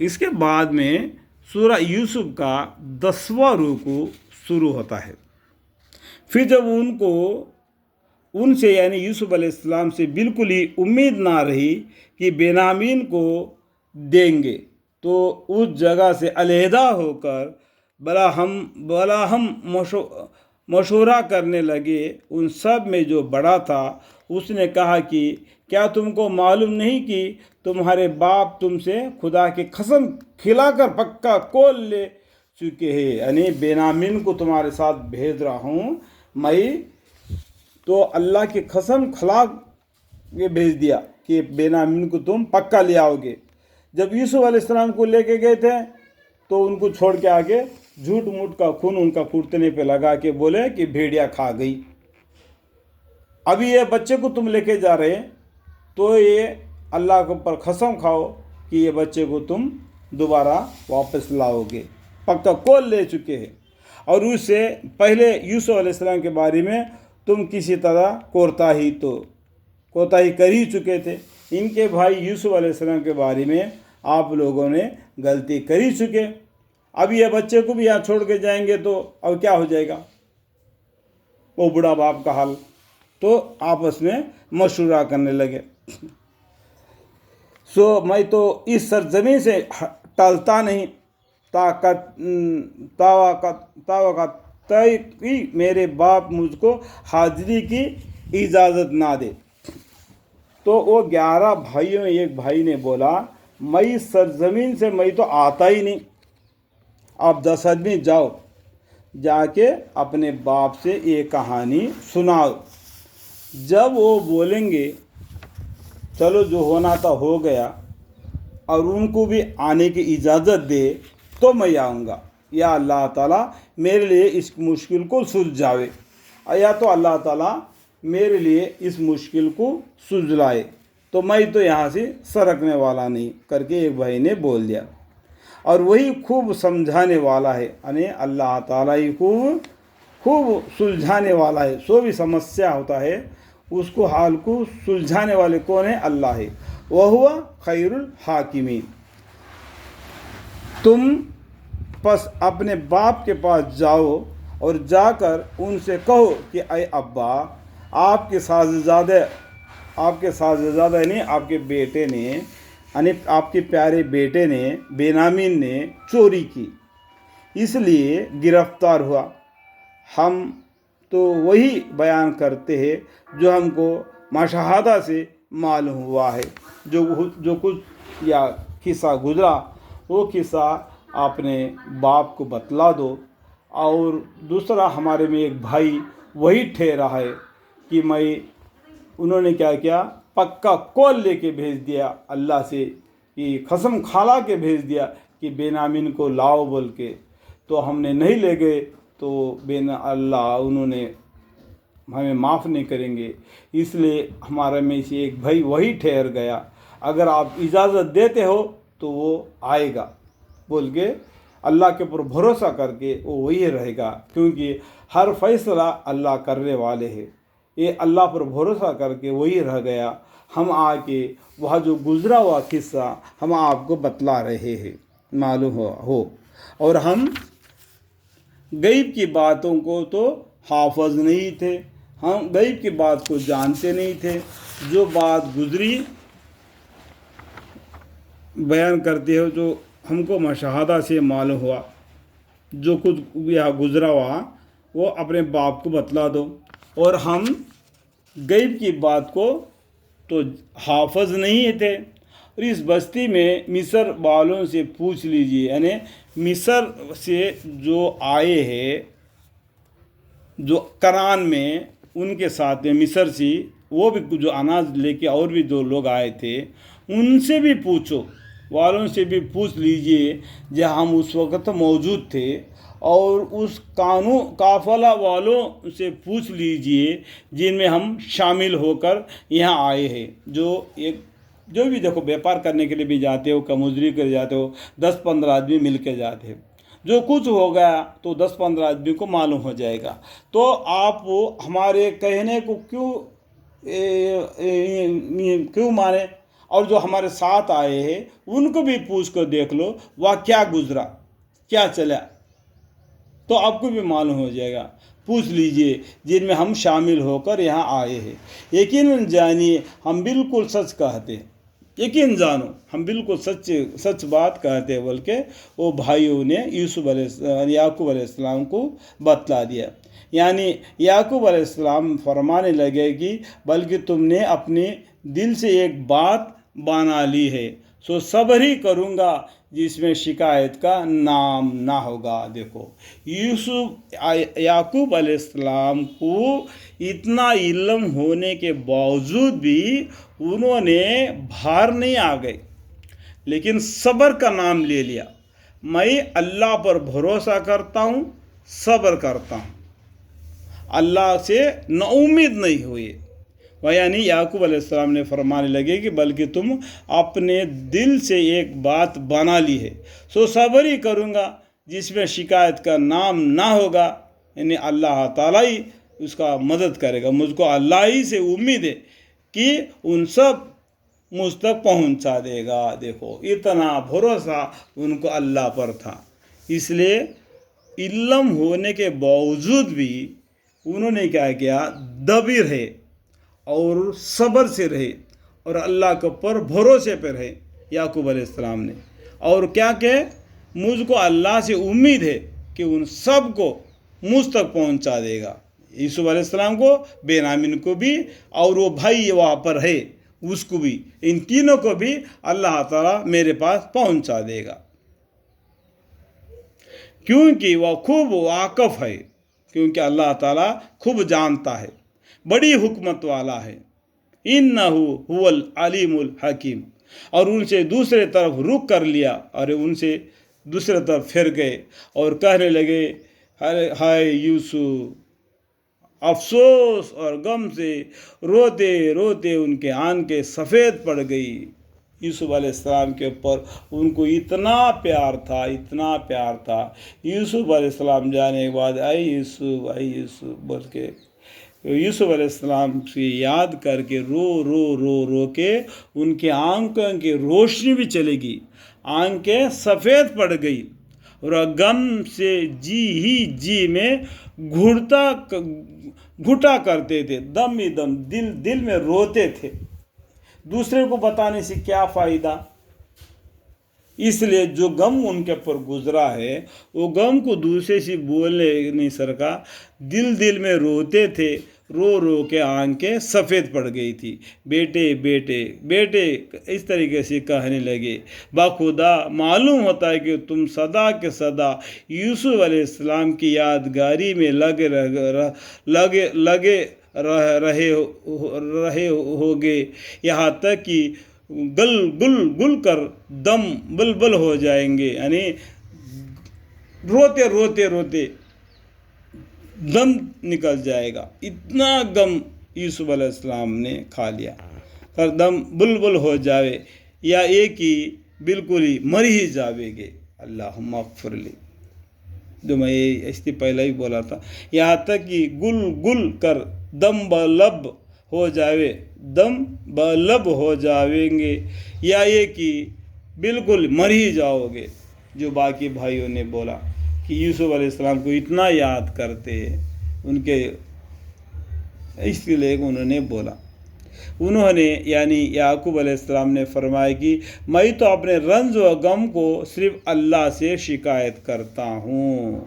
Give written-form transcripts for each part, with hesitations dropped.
اس کے بعد میں سورہ یوسف کا 10واں رکوع شروع ہوتا ہے۔ پھر جب ان سے یعنی یوسف علیہ السلام سے بالکل ہی امید نہ رہی کہ بنیامین کو دیں گے، تو اس جگہ سے علیحدہ ہو کر بلا ہم مشورہ کرنے لگے۔ ان سب میں جو بڑا تھا اس نے کہا کہ کیا تم کو معلوم نہیں کہ تمہارے باپ تم سے خدا کی قسم کھلا کر پکا کول لے چکے ہیں، یعنی بنیامین کو تمہارے ساتھ بھیج رہا ہوں میں، تو اللہ کی قسم کھلا کے بھیج دیا کہ بنیامین کو تم پکا لے آؤ گے۔ جب یوسف علیہ السلام کو لے کے گئے تھے تو ان کو چھوڑ کے آگے جھوٹ موٹ کا خون ان کا پھوٹنے پہ لگا کے بولے کہ بھیڑیا کھا گئی۔ ابھی یہ بچے کو تم لے کے جا رہے تو یہ اللہ کے اوپر قسم کھاؤ کہ یہ بچے کو تم دوبارہ واپس لاؤ گے، پکا کول لے چکے ہیں۔ اور اس سے پہلے یوسف علیہ السلام کے بارے میں تم کسی طرح کوتاہی کر ہی چکے تھے۔ ان کے بھائی یوسف علیہ السلام کے بارے میں آپ لوگوں نے غلطی کر ہی چکے۔ اب یہ بچے کو بھی یہاں چھوڑ کے جائیں گے تو اب کیا ہو جائے گا، وہ بوڑھا باپ کا حال۔ تو آپس میں مشورہ کرنے لگے۔ میں تو اس سرزمین سے ٹلتا نہیں تا کہ میرے باپ مجھ کو حاضری کی اجازت نہ دے۔ تو وہ 11 بھائیوں میں ایک بھائی نے بولا میں اس سرزمین سے میں تو آتا ہی نہیں، آپ 10 آدمی جاؤ، جا کے اپنے باپ سے یہ کہانی سناؤ۔ جب وہ بولیں گے چلو جو ہونا تھا ہو گیا اور ان کو بھی آنے کی اجازت دے تو میں آؤں گا، یا اللہ تعالیٰ میرے لیے اس مشکل کو سلجھاوے، یا تو اللہ تعالیٰ میرے لیے اس مشکل کو سلجھائے، تو میں تو یہاں سے سرکنے والا نہیں کر کے ایک بھائی نے بول دیا۔ اور وہی خوب سمجھانے والا ہے، یعنی اللہ تعالیٰ ہی خوب سلجھانے والا ہے۔ سو بھی سمسیا ہوتا ہے اس کو حال کو سلجھانے والے کون ہے؟ اللہ ہے، وہو خیر الحاکمین۔ تم پس اپنے باپ کے پاس جاؤ اور جا کر ان سے کہو کہ اے ابا، آپ کے ساززادہ یعنی آپ کے بیٹے نے، یعنی آپ کے پیارے بیٹے نے بنیامین نے چوری کی، اس لیے گرفتار ہوا۔ ہم تو وہی بیان کرتے ہیں جو ہم کو مشاہدہ سے معلوم ہوا ہے۔ جو کچھ یا قصہ گزرا وہ قصہ اپنے باپ کو بتلا دو۔ اور دوسرا ہمارے میں ایک بھائی وہی ٹھہرا ہے کہ انہوں نے کیا کیا، پکا کول لے کے بھیج دیا اللہ سے، کہ قسم کھلا کے بھیج دیا کہ بنیامین کو لاؤ بول کے، تو ہم نے نہیں لے گئے تو اللہ انہوں نے ہمیں معاف نہیں کریں گے، اس لیے ہمارے میں سے ایک بھائی وہی ٹھہر گیا، اگر آپ اجازت دیتے ہو تو وہ آئے گا بول کے اللہ کے اوپر بھروسہ کر کے وہ وہی رہے گا، کیونکہ ہر فیصلہ اللہ کرنے والے ہیں۔ یہ اللہ پر بھروسہ کر کے وہی رہ گیا۔ ہم آ کے وہاں جو گزرا ہوا قصہ ہم آپ کو بتلا رہے ہیں، معلوم ہو۔ اور ہم غیب کی باتوں کو تو حافظ نہیں تھے، ہم غیب کی بات کو جانتے نہیں تھے۔ جو بات گزری بیان کرتے ہو، جو ہم کو مشاہدہ سے معلوم ہوا، جو کچھ یہاں گزرا ہوا وہ اپنے باپ کو بتلا دو۔ اور ہم غیب کی بات کو تو حافظ نہیں تھے۔ اور اس بستی میں مصر والوں سے پوچھ لیجئے، یعنی مصر سے جو آئے ہیں، جو کران میں ان کے ساتھ میں مصر سے وہ بھی جو اناج لے کے اور بھی جو لوگ آئے تھے ان سے بھی پوچھو، والوں سے بھی پوچھ لیجئے جہاں ہم اس وقت موجود تھے، اور اس قافلہ والوں سے پوچھ لیجئے جن میں ہم شامل ہو کر یہاں آئے ہیں، جو بھی دیکھو بیپار کرنے کے لیے بھی جاتے ہو، کمزدوری کے لیے جاتے ہو، 10-15 آدمی مل کے جاتے ہیں، جو کچھ ہو گیا تو 10-15 آدمی کو معلوم ہو جائے گا۔ تو آپ ہمارے کہنے کو کیوں مانے؟ اور جو ہمارے ساتھ آئے ہیں ان کو بھی پوچھ کر دیکھ لو وہ کیا گزرا، کیا چلا، تو آپ کو بھی معلوم ہو جائے گا۔ پوچھ لیجئے جن میں ہم شامل ہو کر یہاں آئے ہیں۔ یقیناً جانیے ہم بالکل سچ کہتے ہیں، یقین جانو ہم بالکل سچ بات کہتے ہیں، بلکہ وہ بھائیوں نے یعقوب علیہ السلام کو بتلا دیا۔ یعنی یعقوب علیہ السلام فرمانے لگے کہ بلکہ تم نے اپنے دل سے ایک بات بنا لی ہے، سو صبر ہی کروں گا جس میں شکایت کا نام نہ ہوگا۔ دیکھو یعقوب علیہ السلام کو اتنا علم ہونے کے باوجود بھی انہوں نے باہر نہیں آ گئے، لیکن صبر کا نام لے لیا۔ میں اللہ پر بھروسہ کرتا ہوں، صبر کرتا ہوں، اللہ سے نا امید نہیں ہوئے۔ یعنی یعقوب علیہ السلام نے فرمانے لگے کہ بلکہ تم اپنے دل سے ایک بات بنا لی ہے، سو صبر ہی کروں گا جس میں شکایت کا نام نہ ہوگا۔ یعنی اللہ تعالیٰ ہی اس کا مدد کرے گا، مجھ کو اللہ ہی سے امید ہے کہ ان سب مجھ تک پہنچا دے گا۔ دیکھو اتنا بھروسہ ان کو اللہ پر تھا، اس لیے علم ہونے کے باوجود بھی انہوں نے کیا کیا، دبی رہے اور صبر سے رہے اور اللہ کے پر بھروسے پہ رہے یعقوب علیہ السلام نے۔ اور کیا کہ مجھ کو اللہ سے امید ہے کہ ان سب کو مجھ تک پہنچا دے گا، یوسف علیہ السلام کو، بنیامین کو بھی، اور وہ بھائی وہاں پر ہے اس کو بھی، ان تینوں کو بھی اللہ تعالیٰ میرے پاس پہنچا دے گا، کیونکہ وہ خوب واقف ہے، کیونکہ اللہ تعالیٰ خوب جانتا ہے، بڑی حکمت والا ہے۔ انہ هو العلیم الحکیم۔ اور ان سے دوسرے طرف رخ کر لیا اور ان سے دوسرے طرف پھر گئے اور کہنے لگے ہائے یوسف، افسوس اور غم سے روتے روتے ان کے آنکھیں سفید پڑ گئی۔ یوسف علیہ السلام کے اوپر ان کو اتنا پیار تھا، اتنا پیار تھا۔ یوسف علیہ السلام جانے کے بعد اے یوسف بول کے یوسف علیہ السلام سے یاد کر کے رو رو رو رو کے ان کے آنکھوں کی روشنی بھی چلے گی، آنکھیں سفید پڑ گئی اور غم سے جی میں گھٹا کرتے تھے، دم ہی دم دل میں روتے تھے۔ دوسرے کو بتانے سے کیا فائدہ؟ اس لیے جو غم ان کے اوپر گزرا ہے وہ غم کو دوسرے سے بولنے نہیں سکا، دل میں روتے تھے، رو رو کے آنکھیں سفید پڑ گئی تھی۔ بیٹے بیٹے بیٹے اس طریقے سے کہنے لگے، باخدا معلوم ہوتا ہے کہ تم سدا کے سدا یوسف علیہ السلام کی یادگاری میں لگے رہے ہوگے، یہاں تک کہ گل کر دم بلبل ہو جائیں گے۔ یعنی روتے دم نکل جائے گا، اتنا غم یوسف علیہ السلام نے کھا لیا، اور دم بلبل ہو جاوے یا ایک ہی بالکل ہی مر ہی جاوے گے۔ اللہم اغفر لی، جو میں اس سے پہلے ہی بولا تھا، یہاں تک کہ گل کر دم بلب ہو جاوے، دم بلب ہو جاویں گے، یا یہ کہ بالکل مر ہی جاؤ گے۔ جو باقی بھائیوں نے بولا کہ یوسف علیہ السلام کو اتنا یاد کرتے ہیں، ان کے اس لیے انہوں نے بولا، انہوں نے یعنی یعقوب علیہ السلام نے فرمایا کہ میں تو اپنے رنج و غم کو صرف اللہ سے شکایت کرتا ہوں۔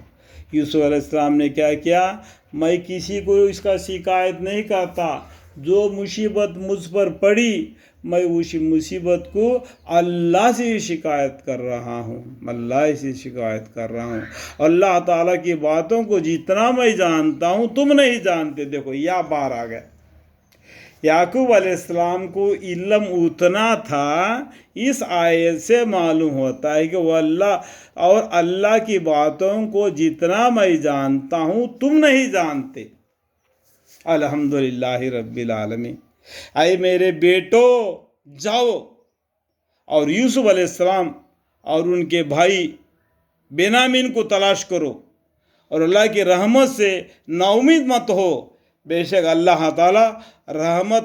یوسف علیہ السلام نے کیا کیا، میں کسی کو اس کا شکایت نہیں کرتا، جو مصیبت مجھ پر پڑی میں اسی مصیبت کو اللہ سے شکایت کر رہا ہوں، اللہ سے شکایت کر رہا ہوں۔ اللہ تعالیٰ کی باتوں کو جتنا میں جانتا ہوں تم نہیں جانتے۔ دیکھو یا بار آ گیا، یعقوب علیہ السلام کو علم اتنا تھا، اس آیت سے معلوم ہوتا ہے کہ وہ اللہ کی باتوں کو جتنا میں جانتا ہوں تم نہیں جانتے۔ الحمدللہ رب العالمین۔ اے میرے بیٹو جاؤ اور یوسف علیہ السلام اور ان کے بھائی بنیامین کو تلاش کرو، اور اللہ کی رحمت سے نا امید مت ہو، بے شک اللہ تعالیٰ رحمت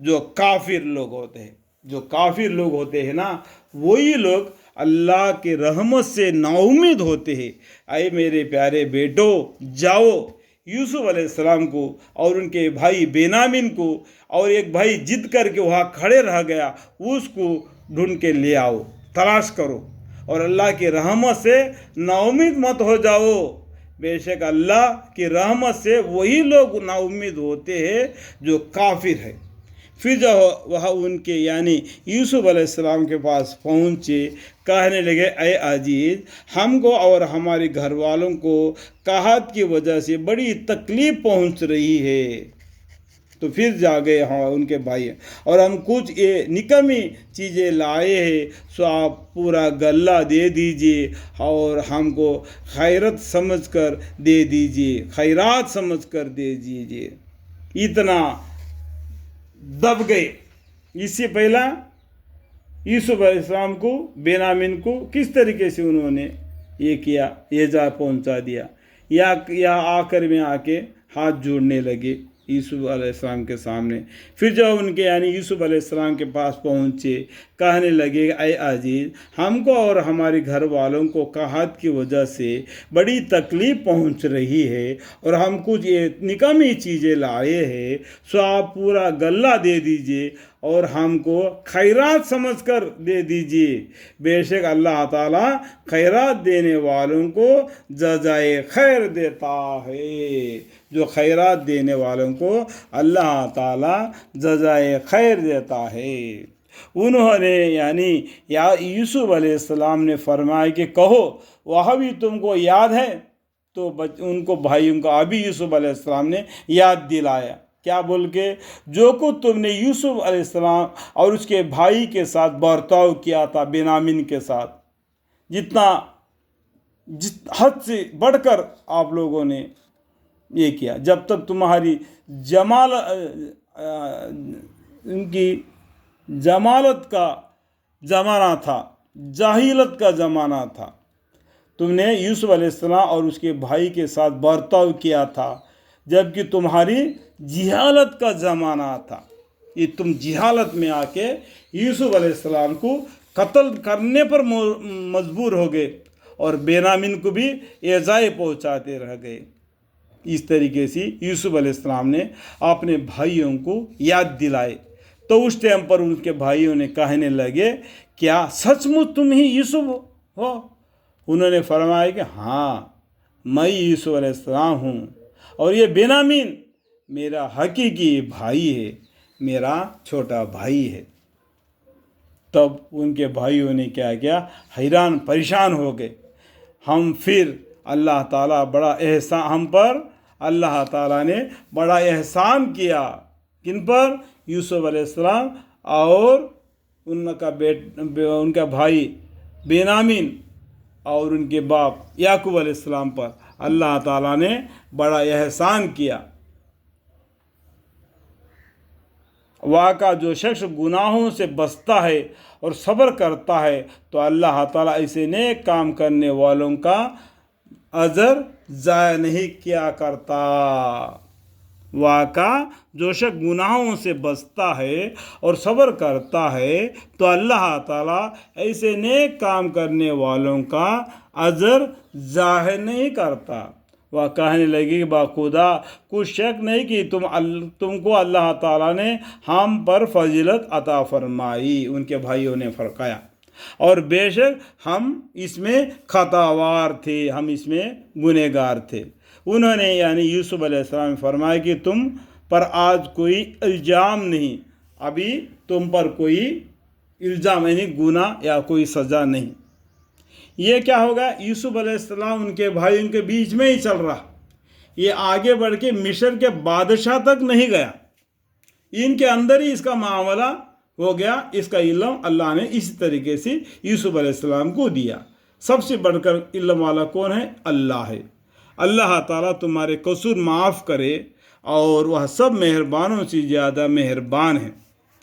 جو کافر لوگ ہوتے ہیں. جو کافر لوگ ہوتے ہیں نا وہی لوگ اللہ کے رحمت سے ناؤمید ہوتے ہیں. اے میرے پیارے بیٹو جاؤ یوسف علیہ السلام کو اور ان کے بھائی بنیامین کو، اور ایک بھائی ضد کر کے وہاں کھڑے رہ گیا، اس کو ڈھونڈ کے لے آؤ، تلاش کرو، اور اللہ کی رحمت سے ناؤمید مت ہو جاؤ. بے شک اللہ کی رحمت سے وہی لوگ ناؤمید ہوتے ہیں جو کافر ہے. پھر جب وہ ان کے یعنی یوسف علیہ السلام کے پاس پہنچے، کہنے لگے اے عزیز، ہم کو اور ہمارے گھر والوں کو قحط کی وجہ سے بڑی تکلیف پہنچ رہی ہے. تو پھر جا گئے ان کے بھائی، اور ہم کچھ نکمی چیزیں لائے ہیں، سو آپ پورا غلہ دے دیجئے اور ہم کو خیرت سمجھ کر دے دیجئے، خیرات سمجھ کر دے دیجئے. اتنا دب گئے. اس سے پہلا یوسف علیہ السلام کو بنیامین کو کس طریقے سے انہوں نے یہ کیا، یہ جا پہنچا دیا، یا آخر میں آ کے ہاتھ جوڑنے لگے یوسف علیہ السلام کے سامنے. پھر جب ان کے یعنی یوسف علیہ السلام کے پاس پہنچے، کہنے لگے اے عزیز، ہم کو اور ہمارے گھر والوں کو قحط کی وجہ سے بڑی تکلیف پہنچ رہی ہے، اور ہم کچھ نکمی چیزیں لائے ہیں، سو آپ پورا غلہ دے دیجئے اور ہم کو خیرات سمجھ کر دے دیجئے. بے شک اللہ تعالیٰ خیرات دینے والوں کو جزائے خیر دیتا ہے. جو خیرات دینے والوں کو اللہ تعالیٰ جزائے خیر دیتا ہے. انہوں نے یعنی یوسف علیہ السلام نے فرمایا کہ کہو وہ بھی تم کو یاد ہے. تو ان کو بھائیوں کو ابھی یوسف علیہ السلام نے یاد دلایا. کیا بول کے؟ جو کچھ تم نے یوسف علیہ السلام اور اس کے بھائی کے ساتھ برتاؤ کیا تھا، بنیامین کے ساتھ، جتنا حد سے بڑھ کر آپ لوگوں نے یہ کیا. جب تک تمہاری ان کی جمالت کا زمانہ تھا، جاہلیت کا زمانہ تھا، تم نے یوسف علیہ السلام اور اس کے بھائی کے ساتھ برتاؤ کیا تھا، جبکہ تمہاری جہالت کا زمانہ تھا. یہ تم جہالت میں آ کے یوسف علیہ السلام کو قتل کرنے پر مجبور ہو گئے، اور بنیامین کو بھی ایذائے پہنچاتے رہ گئے. اس طریقے سے یوسف علیہ السلام نے اپنے بھائیوں کو یاد دلائے. تو اس ٹائم پر ان کے بھائیوں نے کہنے لگے کیا سچ مچ تم ہی یوسف ہو؟ انہوں نے فرمایا کہ ہاں میں یوسف علیہ السلام ہوں، اور یہ بنیامین میرا حقیقی بھائی ہے، میرا چھوٹا بھائی ہے. تب ان کے بھائیوں نے کیا کیا؟ حیران پریشان ہو گئے. ہم پھر اللہ تعالیٰ بڑا احسان، ہم پر اللہ تعالیٰ نے بڑا احسان کیا. کن پر؟ یوسف علیہ السلام اور ان کا بھائی بنیامین اور ان کے باپ یعقوب علیہ السلام پر اللہ تعالیٰ نے بڑا احسان کیا. واقعہ جو شخص گناہوں سے بچتا ہے اور صبر کرتا ہے تو اللہ تعالیٰ ایسے نیک کام کرنے والوں کا اجر ضائع نہیں کیا کرتا. واقعہ جو شخص گناہوں سے بچتا ہے اور صبر کرتا ہے تو اللہ تعالیٰ ایسے نیک کام کرنے والوں کا اجر ضائع نہیں کرتا. وہ کہنے لگی باخدا کچھ شک نہیں کہ تم کو اللہ تعالیٰ نے ہم پر فضیلت عطا فرمائی. ان کے بھائیوں نے فرمایا، اور بے شک ہم اس میں خطاوار تھے، ہم اس میں گنہگار تھے. انہوں نے یعنی یوسف علیہ السلام نے فرمایا کہ تم پر آج کوئی الزام نہیں، ابھی تم پر کوئی الزام یعنی گناہ یا کوئی سزا نہیں. یہ کیا ہوگا؟ یوسف علیہ السلام ان کے بھائی ان کے بیچ میں ہی چل رہا، یہ آگے بڑھ کے مصر کے بادشاہ تک نہیں گیا، ان کے اندر ہی اس کا معاملہ ہو گیا. اس کا علم اللہ نے اسی طریقے سے یوسف علیہ السلام کو دیا. سب سے بڑھ کر علم والا کون ہے؟ اللہ ہے. اللہ تعالیٰ تمہارے قصور معاف کرے، اور وہ سب مہربانوں سے زیادہ مہربان ہے.